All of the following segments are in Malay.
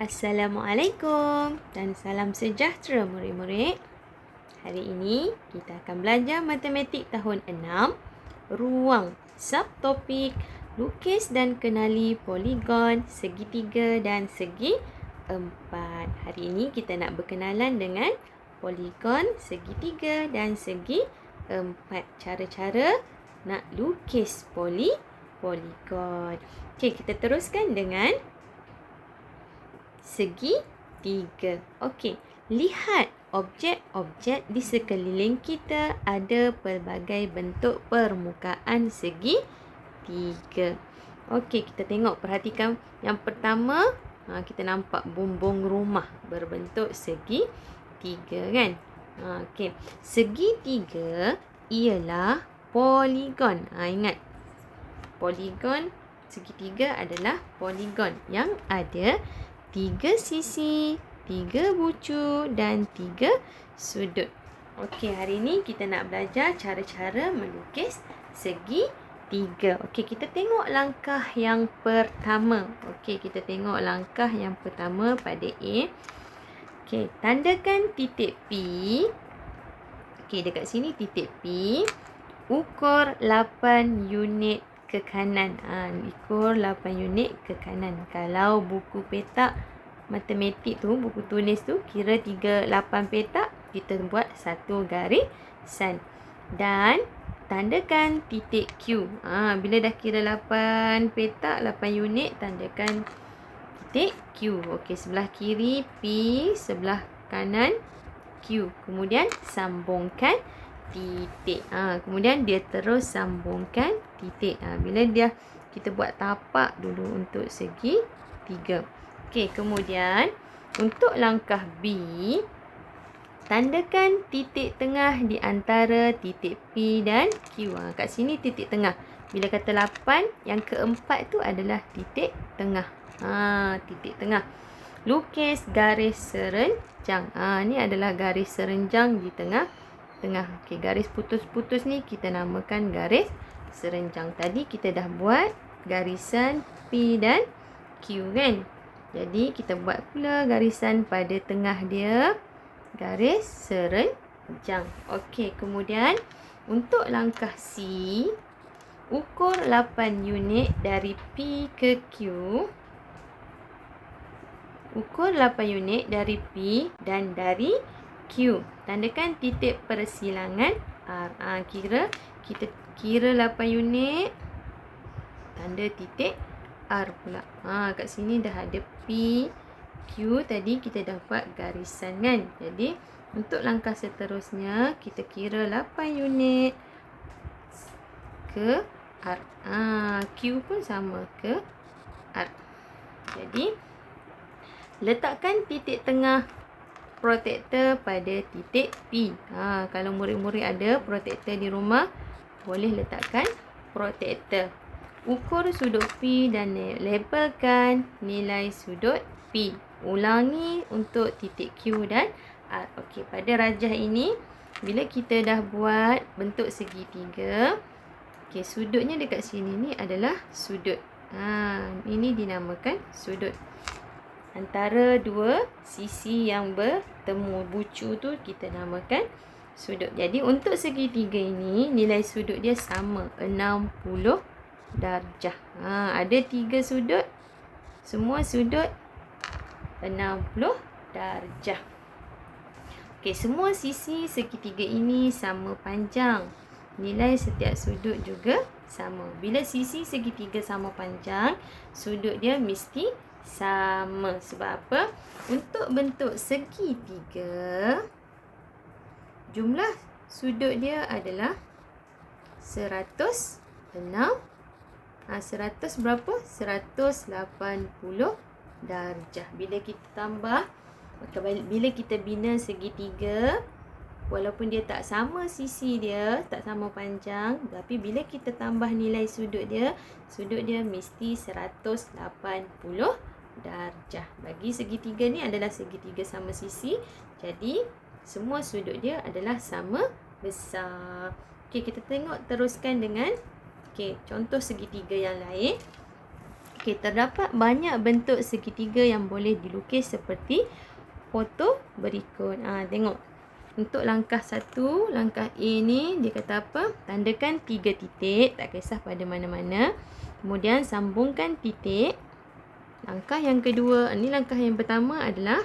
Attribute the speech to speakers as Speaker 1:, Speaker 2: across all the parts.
Speaker 1: Assalamualaikum dan salam sejahtera murid-murid. Hari ini kita akan belajar matematik tahun 6, ruang, subtopik, lukis dan kenali poligon, segitiga dan segi empat. Hari ini kita nak berkenalan dengan poligon, segitiga dan segi empat. Cara-cara nak lukis poligon. Okey, kita teruskan dengan segitiga. Okey, lihat objek-objek di sekeliling kita ada pelbagai bentuk permukaan segitiga. Okey, kita tengok, perhatikan yang pertama, kita nampak bumbung rumah berbentuk segitiga kan? Okey, segitiga ialah poligon. Ingat, poligon segitiga adalah poligon yang ada 3 sisi, 3 bucu dan 3 sudut. Okey, hari ini kita nak belajar cara-cara melukis segitiga. Okey, kita tengok langkah yang pertama. Okey, kita tengok langkah yang pertama pada A. Okey, tandakan titik P. Okey, dekat sini titik P. Ukur 8 unit ke kanan. Ukur 8 unit ke kanan. Kalau buku petak matematik tu, buku tulis tu, kira 38 petak, kita buat satu garisan. Dan tandakan titik Q. Bila dah kira 8 petak, 8 unit, tandakan titik Q. Okey, sebelah kiri P, sebelah kanan Q. Kemudian sambungkan titik. Kemudian dia terus sambungkan titik. Bila dia, kita buat tapak dulu untuk segi tiga. Okey, kemudian untuk langkah B, tandakan titik tengah di antara titik P dan Q. Kat sini titik tengah. Bila kata 8, yang keempat tu adalah titik tengah. Titik tengah. Lukis garis serenjang. Ni adalah garis serenjang di tengah. Okey, garis putus-putus ni kita namakan garis serenjang. Tadi kita dah buat garisan P dan Q kan? Jadi kita buat pula garisan pada tengah dia, garis serenjang. Okey, kemudian untuk langkah C, ukur 8 unit dari P ke Q. Ukur 8 unit dari P dan dari Q. Tandakan titik persilangan R. Kita kira 8 unit, tanda titik R pula. Kat sini dah ada P, Q. Tadi kita dah buat garisan kan? Jadi untuk langkah seterusnya, kita kira 8 unit ke R. Q pun sama ke R. Jadi letakkan titik tengah protektor pada titik P. Kalau murid-murid ada protektor di rumah, boleh letakkan protektor. Ukur sudut P dan labelkan nilai sudut P. Ulangi untuk titik Q dan R. Okey, pada rajah ini, bila kita dah buat bentuk segitiga, okey, sudutnya dekat sini ni adalah sudut. Ini dinamakan sudut. Antara dua sisi yang bertemu bucu tu kita namakan sudut. Jadi untuk segitiga ini, nilai sudut dia sama, 60 darjah. Ada 3 sudut, semua sudut 60 darjah. Okey, semua sisi segitiga ini sama panjang. Nilai setiap sudut juga sama. Bila sisi segitiga sama panjang, sudut dia mesti sama. Sebab apa? Untuk bentuk segitiga, jumlah sudut dia adalah 106. 100 berapa? 180 darjah. Bila kita tambah, bila kita bina segitiga, walaupun dia tak sama sisi dia, tak sama panjang, tapi bila kita tambah nilai sudut dia mesti 180 darjah. Bagi segitiga ni adalah segitiga sama sisi, jadi semua sudut dia adalah sama besar. Okey, kita tengok teruskan dengan contoh segitiga yang lain. Okey, terdapat banyak bentuk segitiga yang boleh dilukis seperti foto berikut. Tengok. Untuk langkah 1, langkah A ni dia kata apa? Tandakan 3 titik, tak kisah pada mana-mana. Kemudian sambungkan titik. Langkah yang kedua, ni langkah yang pertama adalah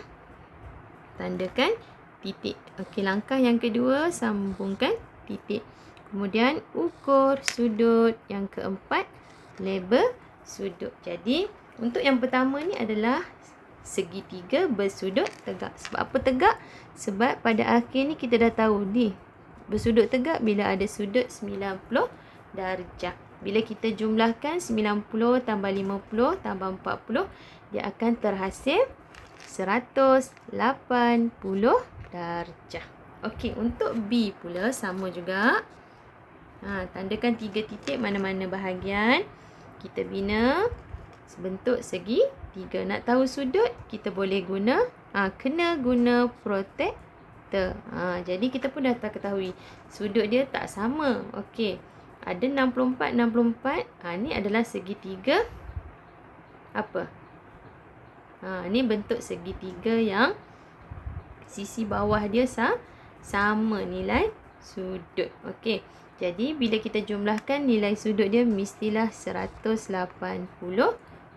Speaker 1: tandakan titik. Okey, langkah yang kedua sambungkan titik. Kemudian ukur sudut. Yang keempat, label sudut. Jadi, untuk yang pertama ni adalah segitiga bersudut tegak. Sebab apa tegak? Sebab pada akhir ni kita dah tahu ni bersudut tegak bila ada sudut 90 darjah. Bila kita jumlahkan 90 tambah 50 tambah 40, dia akan terhasil 180 darjah. Okey, untuk B pula sama juga. Tandakan 3 titik mana-mana bahagian. Kita bina bentuk segi 3. Nak tahu sudut, kita boleh guna, kena guna protektor. Jadi kita pun dah ketahui sudut dia tak sama. Okey. Ada 64, 64. Ni adalah segitiga apa? Ni bentuk segitiga yang sisi bawah dia sama nilai sudut. Okey. Jadi bila kita jumlahkan nilai sudut dia mestilah 180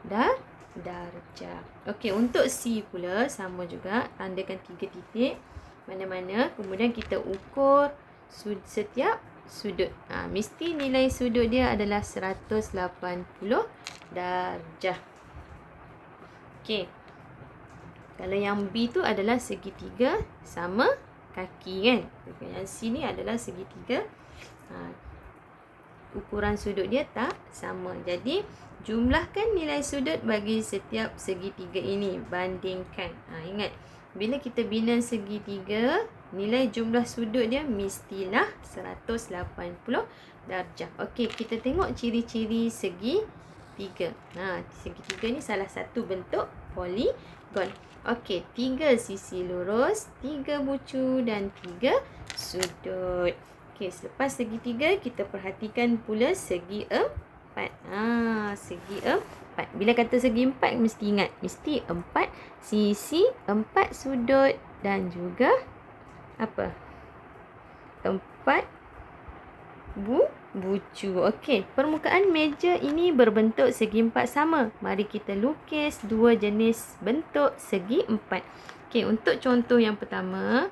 Speaker 1: darjah. Okey, untuk C pula sama juga. Tandakan 3 titik mana-mana. Kemudian kita ukur setiap sudut. Mesti nilai sudut dia adalah 180 darjah. Okey. Kalau yang B tu adalah segitiga sama kaki kan. Yang C ni adalah segitiga. Ukuran sudut dia tak sama. Jadi jumlahkan nilai sudut bagi setiap segitiga ini. Bandingkan. Ingat, bila kita bina segitiga, nilai jumlah sudut dia mestilah 180 darjah. Okey, kita tengok ciri-ciri segitiga. Segitiga ni salah satu bentuk poligon. Okey, 3 sisi lurus, 3 bucu dan 3 sudut. Okey, selepas segitiga, kita perhatikan pula segi 4. Segi 4. Bila kata segi 4, mesti ingat. Mesti 4 sisi, 4 sudut dan juga apa? 4 bucu. Okey, permukaan meja ini berbentuk segi 4 sama. Mari kita lukis 2 jenis bentuk segi 4. Okey, untuk contoh yang pertama,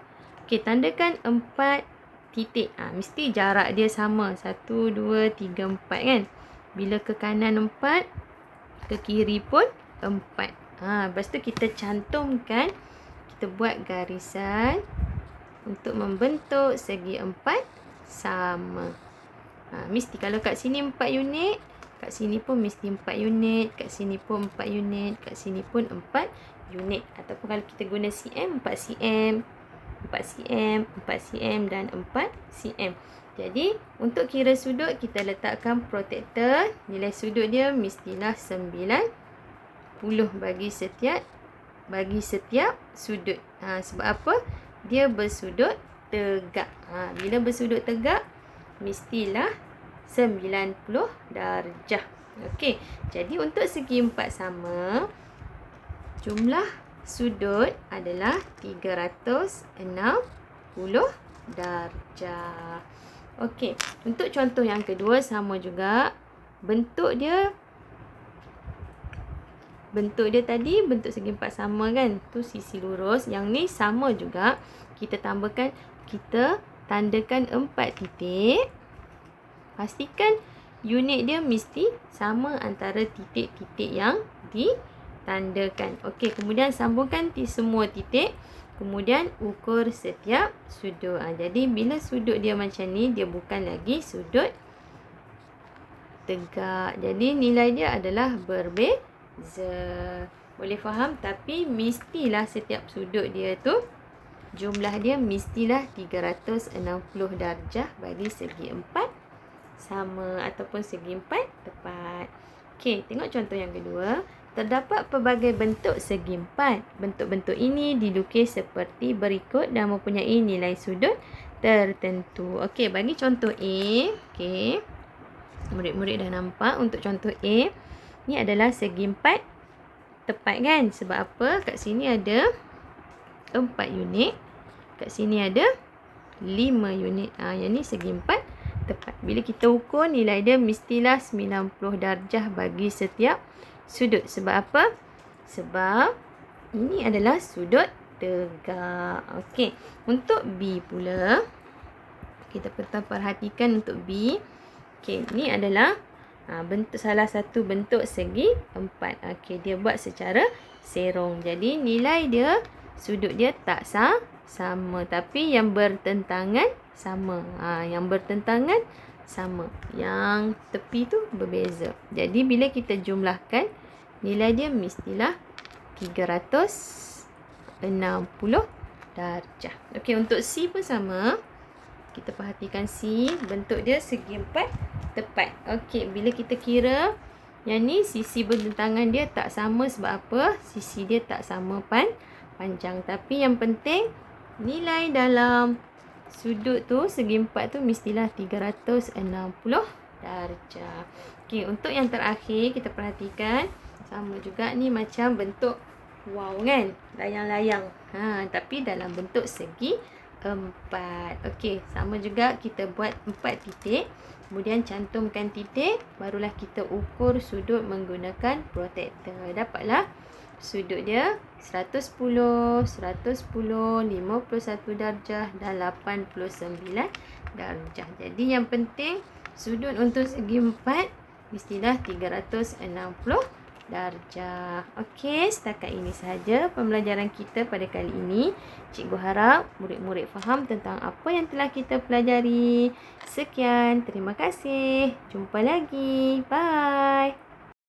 Speaker 1: tandakan 4 titik. Mesti jarak dia sama. 1, 2, 3, 4 kan. Bila ke kanan 4, ke kiri pun 4. Lepas tu kita cantumkan, kita buat garisan untuk membentuk segi 4 sama. Mesti kalau kat sini 4 unit, kat sini pun mesti 4 unit, kat sini pun 4 unit, kat sini pun 4 unit. Ataupun kalau kita guna cm, 4 cm, 4 cm, 4 cm dan 4 cm. Jadi, untuk kira sudut, kita letakkan protektor. Nilai sudut dia mestilah 90 bagi setiap sudut. Sebab apa? Dia bersudut tegak. Bila bersudut tegak, mestilah 90 darjah. Okey. Jadi, untuk segi 4 sama, jumlah sudut adalah 360 darjah. Okey, untuk contoh yang kedua sama juga. Bentuk dia tadi bentuk segi 4 sama kan? Tu sisi lurus. Yang ni sama juga. Kita tandakan 4 titik. Pastikan unit dia mesti sama antara titik-titik yang ditandakan. Okey, kemudian sambungkan semua titik. Kemudian ukur setiap sudut. Jadi bila sudut dia macam ni, dia bukan lagi sudut tegak. Jadi nilai dia adalah berbeza. Boleh faham? Tapi mestilah setiap sudut dia tu, jumlah dia mestilah 360 darjah bagi segi 4 sama ataupun segi 4 tepat. Okey, tengok contoh yang kedua. Terdapat pelbagai bentuk segi 4. Bentuk-bentuk ini dilukis seperti berikut dan mempunyai nilai sudut tertentu. Okey, bagi contoh A. Okey. Murid-murid dah nampak untuk contoh A. Ni adalah segi 4 tepat kan? Sebab apa? Kat sini ada 4 unit. Kat sini ada 5 unit. Yang ni segi 4 tepat. Bila kita ukur, nilai dia mestilah 90 darjah bagi setiap sudut. Sebab apa? Sebab ini adalah sudut tegak. Okey. Untuk B pula, kita perhatikan untuk B. Okey, ni adalah bentuk salah satu bentuk segi 4. Okey, dia buat secara serong. Jadi nilai dia, sudut dia tak sama, tapi yang bertentangan sama. Yang bertentangan sama. Yang tepi tu berbeza. Jadi bila kita jumlahkan, nilai dia mestilah 360 darjah. Okey, untuk C pun sama. Kita perhatikan C, bentuk dia segi 4 tepat. Okey, bila kita kira, yang ni sisi bertentangan dia tak sama. Sebab apa? Sisi dia tak sama panjang. Tapi yang penting, nilai dalam sudut tu, segi 4 tu mestilah 360 darjah. Okey, untuk yang terakhir, kita perhatikan. Sama juga ni macam bentuk wow kan? Layang-layang. Tapi dalam bentuk segi 4. Okey, sama juga kita buat 4 titik. Kemudian cantumkan titik. Barulah kita ukur sudut menggunakan protektor. Dapatlah sudut dia 110, 110, 51 darjah dan 89 darjah. Jadi yang penting, sudut untuk segi 4 mestilah 360 darjah. Okey, setakat ini sahaja pembelajaran kita pada kali ini. Cikgu harap murid-murid faham tentang apa yang telah kita pelajari. Sekian, terima kasih. Jumpa lagi. Bye.